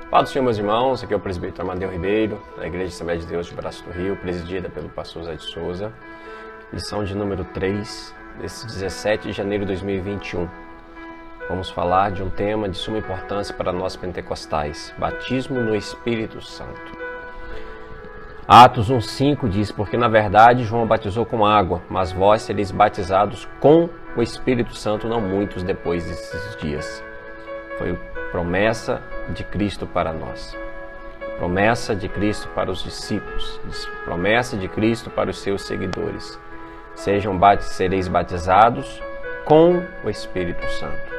Paz do Senhor, meus irmãos, aqui é o presbítero Amadeu Ribeiro, da Igreja Assembleia de Deus de Braço do Rio, presidida pelo pastor Zé de Souza. Lição de número 3, desse 17 de janeiro de 2021. Vamos falar de um tema de suma importância para nós pentecostais: batismo no Espírito Santo. Atos 1,5 diz: porque na verdade João batizou com água, mas vós sereis batizados com o Espírito Santo não muitos depois desses dias. Foi promessa de Cristo para nós, promessa de Cristo para os discípulos, promessa de Cristo para os seus seguidores. Sereis batizados com o Espírito Santo.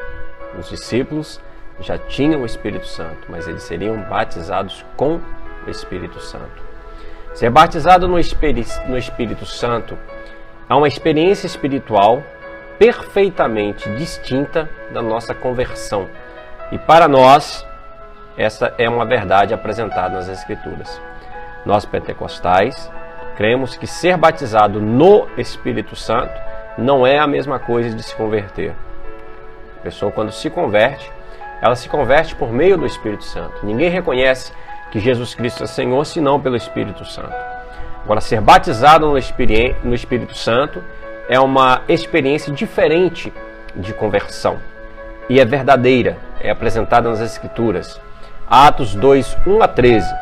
Os discípulos já tinham o Espírito Santo, mas eles seriam batizados com o Espírito Santo. Ser batizado no Espírito Santo é uma experiência espiritual perfeitamente distinta da nossa conversão. E para nós, essa é uma verdade apresentada nas Escrituras. Nós pentecostais cremos que ser batizado no Espírito Santo não é a mesma coisa de se converter. A pessoa, quando se converte, ela se converte por meio do Espírito Santo. Ninguém reconhece que Jesus Cristo é Senhor senão pelo Espírito Santo. Agora, ser batizado no Espírito Santo é uma experiência diferente de conversão. E é verdadeira, é apresentada nas Escrituras. Atos 2, 1 a 13,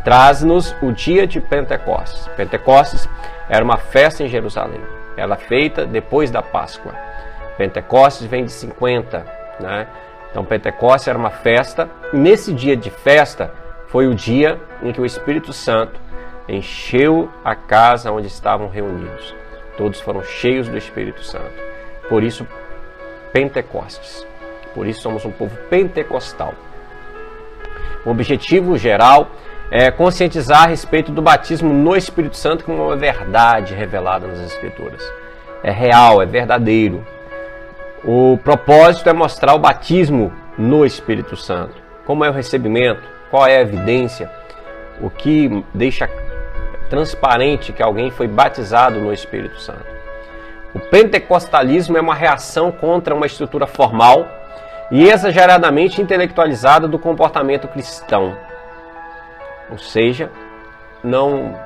traz-nos o dia de Pentecostes. Pentecostes era uma festa em Jerusalém, ela feita depois da Páscoa. Pentecostes vem de 50, né? Então Pentecostes era uma festa, e nesse dia de festa foi o dia em que o Espírito Santo encheu a casa onde estavam reunidos. Todos foram cheios do Espírito Santo. Por isso, Pentecostes. Por isso somos um povo pentecostal. O objetivo geral é conscientizar a respeito do batismo no Espírito Santo como uma verdade revelada nas Escrituras. É real, é verdadeiro. O propósito é mostrar o batismo no Espírito Santo. Como é o recebimento, qual é a evidência, o que deixa transparente que alguém foi batizado no Espírito Santo. O pentecostalismo é uma reação contra uma estrutura formal e exageradamente intelectualizada do comportamento cristão. Ou seja, não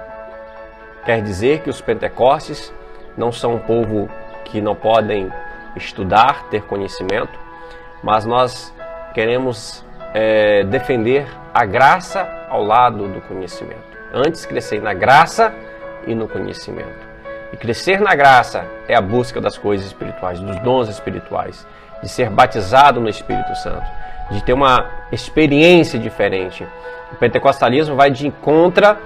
quer dizer que os pentecostes não são um povo que não podem estudar, ter conhecimento, mas nós queremos defender a graça ao lado do conhecimento. Antes, crescer na graça e no conhecimento. E crescer na graça é a busca das coisas espirituais, dos dons espirituais, de ser batizado no Espírito Santo, de ter uma experiência diferente. O pentecostalismo vai de encontro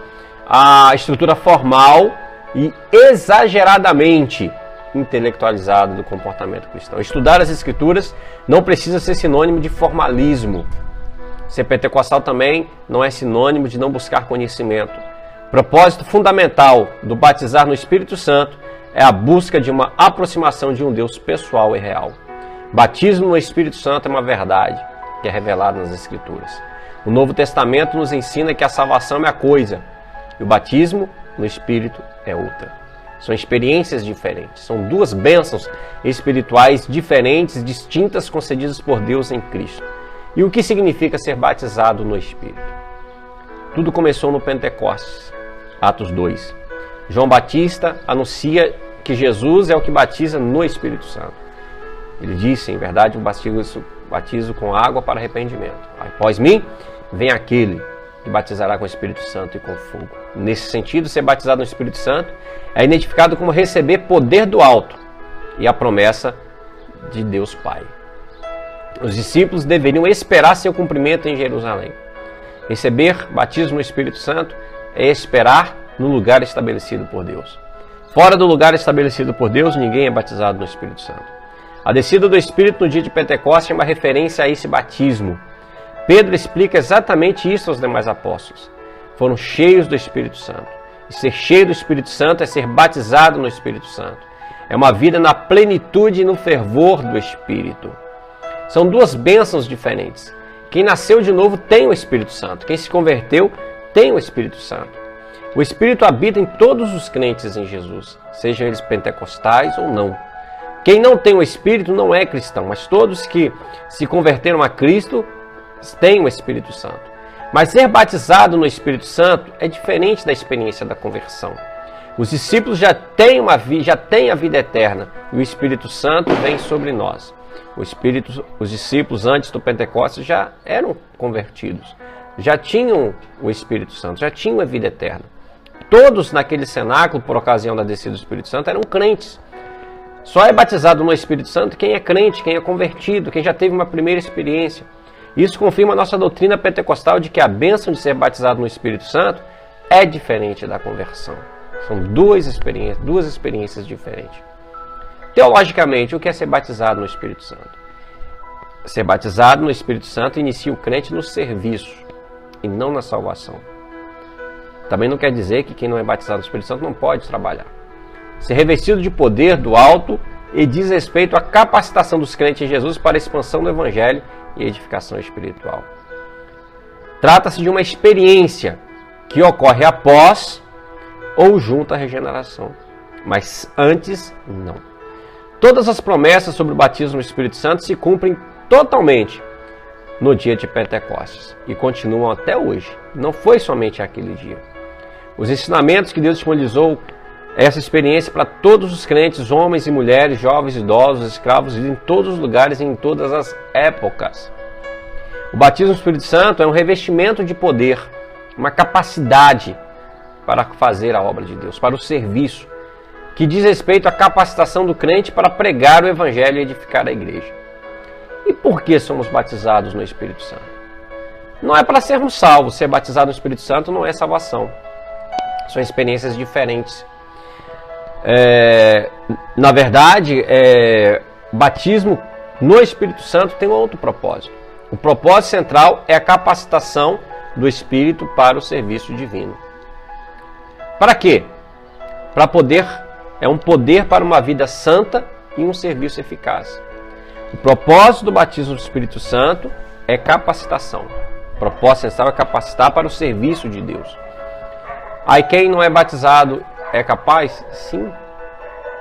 à estrutura formal e exageradamente intelectualizada do comportamento cristão. Estudar as Escrituras não precisa ser sinônimo de formalismo. Ser pentecostal também não é sinônimo de não buscar conhecimento. O propósito fundamental do batizar no Espírito Santo é a busca de uma aproximação de um Deus pessoal e real. Batismo no Espírito Santo é uma verdade que é revelada nas Escrituras. O Novo Testamento nos ensina que a salvação é uma coisa e o batismo no Espírito é outra. São experiências diferentes, são duas bênçãos espirituais diferentes, distintas, concedidas por Deus em Cristo. E o que significa ser batizado no Espírito? Tudo começou no Pentecostes, Atos 2. João Batista anuncia que Jesus é o que batiza no Espírito Santo. Ele disse, em verdade, eu batizo com água para arrependimento. Após mim, vem aquele que batizará com o Espírito Santo e com fogo. Nesse sentido, ser batizado no Espírito Santo é identificado como receber poder do alto e a promessa de Deus Pai. Os discípulos deveriam esperar seu cumprimento em Jerusalém. Receber batismo no Espírito Santo é esperar no lugar estabelecido por Deus. Fora do lugar estabelecido por Deus, ninguém é batizado no Espírito Santo. A descida do Espírito no dia de Pentecostes é uma referência a esse batismo. Pedro explica exatamente isso aos demais apóstolos. Foram cheios do Espírito Santo. E ser cheio do Espírito Santo é ser batizado no Espírito Santo. É uma vida na plenitude e no fervor do Espírito. São duas bênçãos diferentes. Quem nasceu de novo tem o Espírito Santo. Quem se converteu tem o Espírito Santo. O Espírito habita em todos os crentes em Jesus, sejam eles pentecostais ou não. Quem não tem o Espírito não é cristão, mas todos que se converteram a Cristo têm o Espírito Santo. Mas ser batizado no Espírito Santo é diferente da experiência da conversão. Os discípulos já têm a vida eterna e o Espírito Santo vem sobre nós. Os discípulos antes do Pentecostes já eram convertidos, já tinham o Espírito Santo, já tinham a vida eterna. Todos naquele cenáculo, por ocasião da descida do Espírito Santo, eram crentes. Só é batizado no Espírito Santo quem é crente, quem é convertido, quem já teve uma primeira experiência. Isso confirma a nossa doutrina pentecostal de que a bênção de ser batizado no Espírito Santo é diferente da conversão. São duas experiências diferentes. Teologicamente, o que é ser batizado no Espírito Santo? Ser batizado no Espírito Santo inicia o crente no serviço e não na salvação. Também não quer dizer que quem não é batizado no Espírito Santo não pode trabalhar. Ser revestido de poder do alto e diz respeito à capacitação dos crentes em Jesus para a expansão do Evangelho e edificação espiritual. Trata-se de uma experiência que ocorre após ou junto à regeneração, mas antes não. Todas as promessas sobre o batismo no Espírito Santo se cumprem totalmente no dia de Pentecostes e continuam até hoje. Não foi somente aquele dia. Os ensinamentos que Deus disponibilizou essa experiência para todos os crentes, homens e mulheres, jovens, idosos, escravos, em todos os lugares e em todas as épocas. O batismo no Espírito Santo é um revestimento de poder, uma capacidade para fazer a obra de Deus, para o serviço, que diz respeito à capacitação do crente para pregar o Evangelho e edificar a igreja. E por que somos batizados no Espírito Santo? Não é para sermos salvos. Ser batizado no Espírito Santo não é salvação. São experiências diferentes. Na verdade, batismo no Espírito Santo tem um outro propósito. O propósito central é a capacitação do Espírito para o serviço divino. Para quê? Para poder, é um poder para uma vida santa e um serviço eficaz. O propósito do batismo do Espírito Santo é capacitação. O propósito central é capacitar para o serviço de Deus. Aí quem não é batizado é capaz? Sim.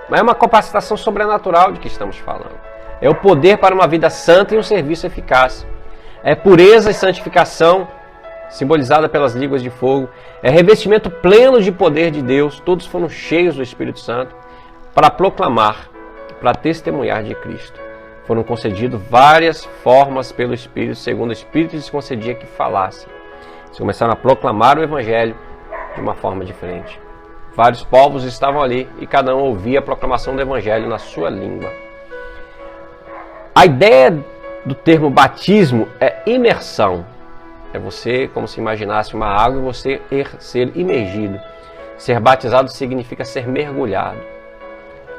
Mas é uma capacitação sobrenatural de que estamos falando. É o poder para uma vida santa e um serviço eficaz. É pureza e santificação, simbolizada pelas línguas de fogo. É revestimento pleno de poder de Deus. Todos foram cheios do Espírito Santo para proclamar, para testemunhar de Cristo. Foram concedidas várias formas pelo Espírito, segundo o Espírito lhes concedia que falassem. Eles começaram a proclamar o Evangelho de uma forma diferente. Vários povos estavam ali e cada um ouvia a proclamação do Evangelho na sua língua. A ideia do termo batismo é imersão. É você, como se imaginasse uma água e você ser imergido. Ser batizado significa ser mergulhado.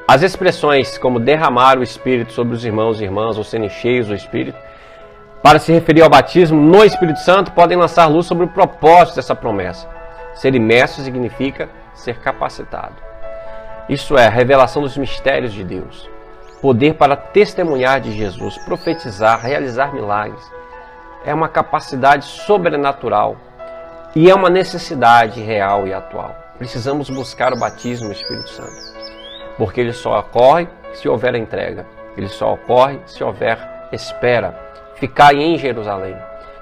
As expressões como derramar o Espírito sobre os irmãos e irmãs ou serem cheios do Espírito, para se referir ao batismo no Espírito Santo, podem lançar luz sobre o propósito dessa promessa. Ser imerso significa ser capacitado. Isso é a revelação dos mistérios de Deus. Poder para testemunhar de Jesus, profetizar, realizar milagres. É uma capacidade sobrenatural e é uma necessidade real e atual. Precisamos buscar o batismo no Espírito Santo. Porque ele só ocorre se houver entrega. Ele só ocorre se houver espera. Ficar em Jerusalém.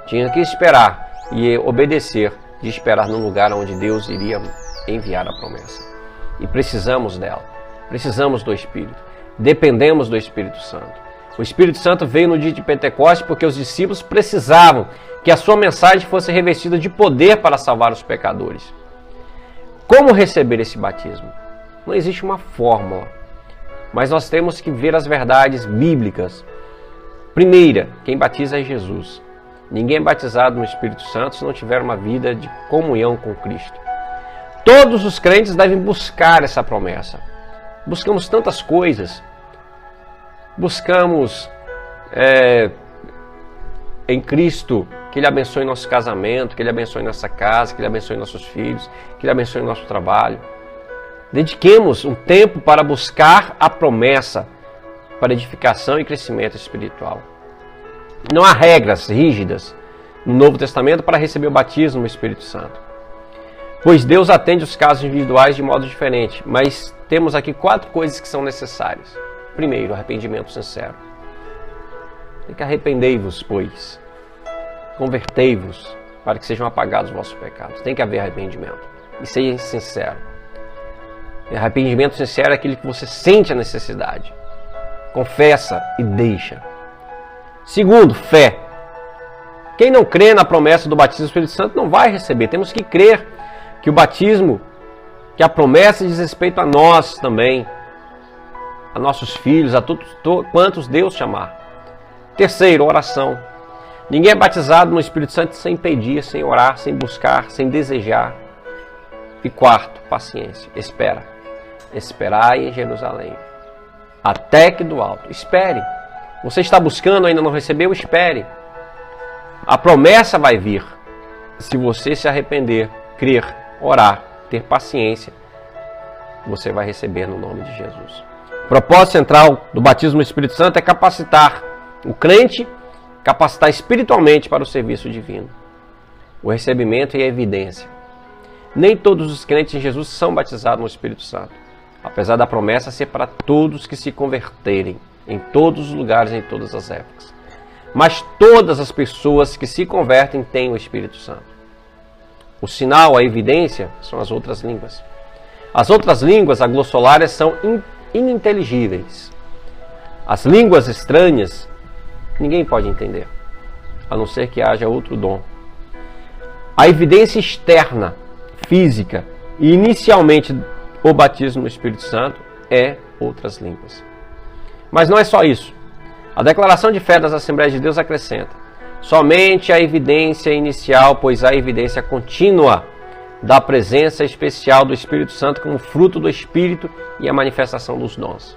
Tinha que esperar e obedecer de esperar no lugar onde Deus iria enviar a promessa. E precisamos dela. Precisamos do Espírito. Dependemos do Espírito Santo. O Espírito Santo veio no dia de Pentecostes porque os discípulos precisavam que a sua mensagem fosse revestida de poder para salvar os pecadores. Como receber esse batismo? Não existe uma fórmula, mas nós temos que ver as verdades bíblicas. Primeira, quem batiza é Jesus. Ninguém é batizado no Espírito Santo se não tiver uma vida de comunhão com Cristo. Todos os crentes devem buscar essa promessa. Buscamos tantas coisas. Buscamos em Cristo que Ele abençoe nosso casamento, que Ele abençoe nossa casa, que Ele abençoe nossos filhos, que Ele abençoe nosso trabalho. Dediquemos um tempo para buscar a promessa para edificação e crescimento espiritual. Não há regras rígidas no Novo Testamento para receber o batismo no Espírito Santo, pois Deus atende os casos individuais de modo diferente, mas temos aqui 4 coisas que são necessárias. primeiro, arrependimento sincero. Tem que arrependei-vos, pois. Convertei-vos, para que sejam apagados os vossos pecados. Tem que haver arrependimento. E seja sincero. E arrependimento sincero é aquele que você sente a necessidade. Confessa e deixa. Segundo, fé. Quem não crê na promessa do batismo do Espírito Santo não vai receber. Temos que crer que o batismo, que a promessa diz respeito a nós também, a nossos filhos, a todos quantos Deus chamar. Terceiro, oração. Ninguém é batizado no Espírito Santo sem pedir, sem orar, sem buscar, sem desejar. E quarto, paciência. Espera. Esperai em Jerusalém, até que do alto. Espere. Você está buscando, ainda não recebeu? Espere. A promessa vai vir. Se você se arrepender, crer, orar, ter paciência, você vai receber no nome de Jesus. O propósito central do batismo no Espírito Santo é capacitar o crente, capacitar espiritualmente para o serviço divino. O recebimento e a evidência. Nem todos os crentes em Jesus são batizados no Espírito Santo, apesar da promessa ser para todos que se converterem, em todos os lugares, em todas as épocas. Mas todas as pessoas que se convertem têm o Espírito Santo. O sinal, a evidência, são as outras línguas. As outras línguas, aglossolares, são ininteligíveis. As línguas estranhas, ninguém pode entender, a não ser que haja outro dom. A evidência externa, física, e inicialmente o batismo no Espírito Santo é outras línguas. Mas não é só isso. A declaração de fé das Assembleias de Deus acrescenta: somente a evidência inicial, pois há evidência contínua da presença especial do Espírito Santo como fruto do Espírito e a manifestação dos dons.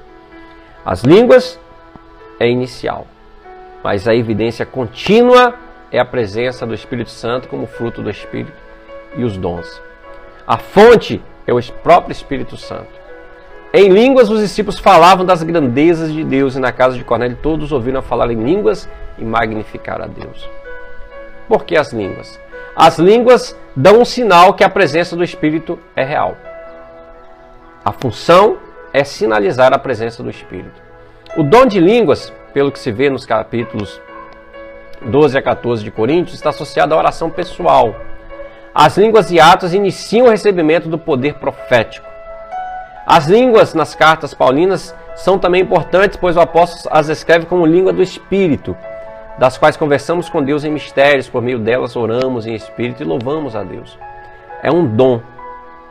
As línguas é inicial, mas a evidência contínua é a presença do Espírito Santo como fruto do Espírito e os dons. A fonte é o próprio Espírito Santo. Em línguas, os discípulos falavam das grandezas de Deus, e na casa de Cornélio todos ouviram falar em línguas e magnificar a Deus. Por que as línguas? As línguas dão um sinal que a presença do Espírito é real. A função é sinalizar a presença do Espírito. O dom de línguas, pelo que se vê nos capítulos 12 a 14 de Coríntios, está associado à oração pessoal. As línguas e atos iniciam o recebimento do poder profético. As línguas nas cartas paulinas são também importantes, pois o apóstolo as escreve como língua do Espírito, das quais conversamos com Deus em mistérios, por meio delas oramos em Espírito e louvamos a Deus. É um dom,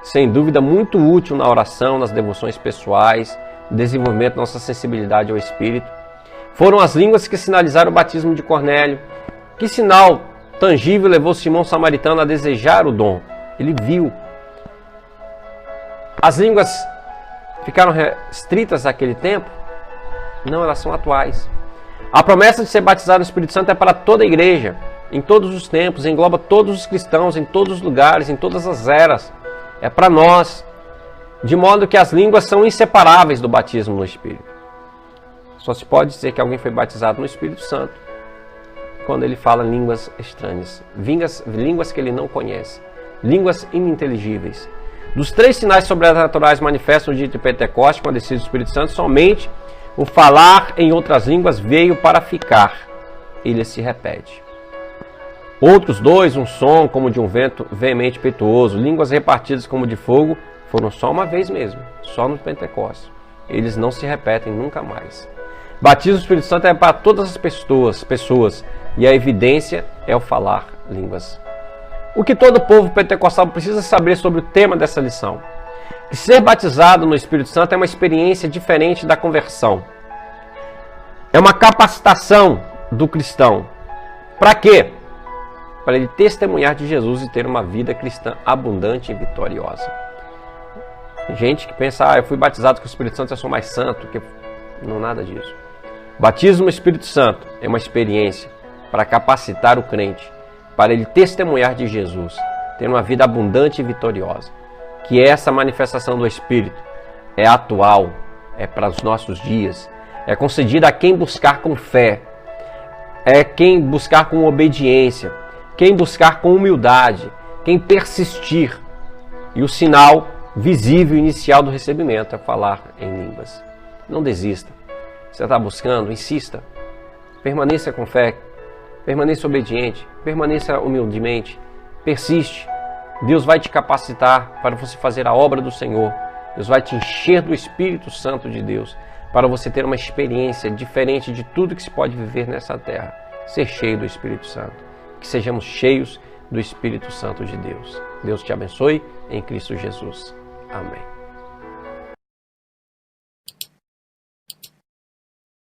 sem dúvida, muito útil na oração, nas devoções pessoais, no desenvolvimento da nossa sensibilidade ao Espírito. Foram as línguas que sinalizaram o batismo de Cornélio. Que sinal tangível levou Simão Samaritano a desejar o dom? Ele viu. As línguas ficaram restritas àquele tempo? Não, elas são atuais. A promessa de ser batizado no Espírito Santo é para toda a igreja, em todos os tempos, engloba todos os cristãos, em todos os lugares, em todas as eras. É para nós, de modo que as línguas são inseparáveis do batismo no Espírito. Só se pode dizer que alguém foi batizado no Espírito Santo quando ele fala línguas estranhas, línguas que ele não conhece, línguas ininteligíveis. Dos 3 sinais sobrenaturais manifestos no dia de Pentecostes, com a descida do Espírito Santo, somente o falar em outras línguas veio para ficar. Ele se repete. Outros 2, um som como de um vento veemente e impetuoso, línguas repartidas como de fogo, foram só uma vez mesmo, só no Pentecostes. Eles não se repetem nunca mais. Batismo do Espírito Santo é para todas as pessoas, e a evidência é o falar línguas. O que todo povo pentecostal precisa saber sobre o tema dessa lição? Que ser batizado no Espírito Santo é uma experiência diferente da conversão. É uma capacitação do cristão. Para quê? Para ele testemunhar de Jesus e ter uma vida cristã abundante e vitoriosa. Tem gente que pensa, eu fui batizado com o Espírito Santo, eu sou mais santo. Não, nada disso. Batismo no Espírito Santo é uma experiência para capacitar o crente, para ele testemunhar de Jesus, ter uma vida abundante e vitoriosa. Que essa manifestação do Espírito é atual, é para os nossos dias, é concedida a quem buscar com fé, é quem buscar com obediência, quem buscar com humildade, quem persistir. E o sinal visível inicial do recebimento é falar em línguas. Não desista. Você está buscando? Insista. Permaneça com fé. Permaneça obediente. Permaneça humildemente. Persiste. Deus vai te capacitar para você fazer a obra do Senhor. Deus vai te encher do Espírito Santo de Deus para você ter uma experiência diferente de tudo que se pode viver nessa terra. Ser cheio do Espírito Santo. Que sejamos cheios do Espírito Santo de Deus. Deus te abençoe em Cristo Jesus. Amém.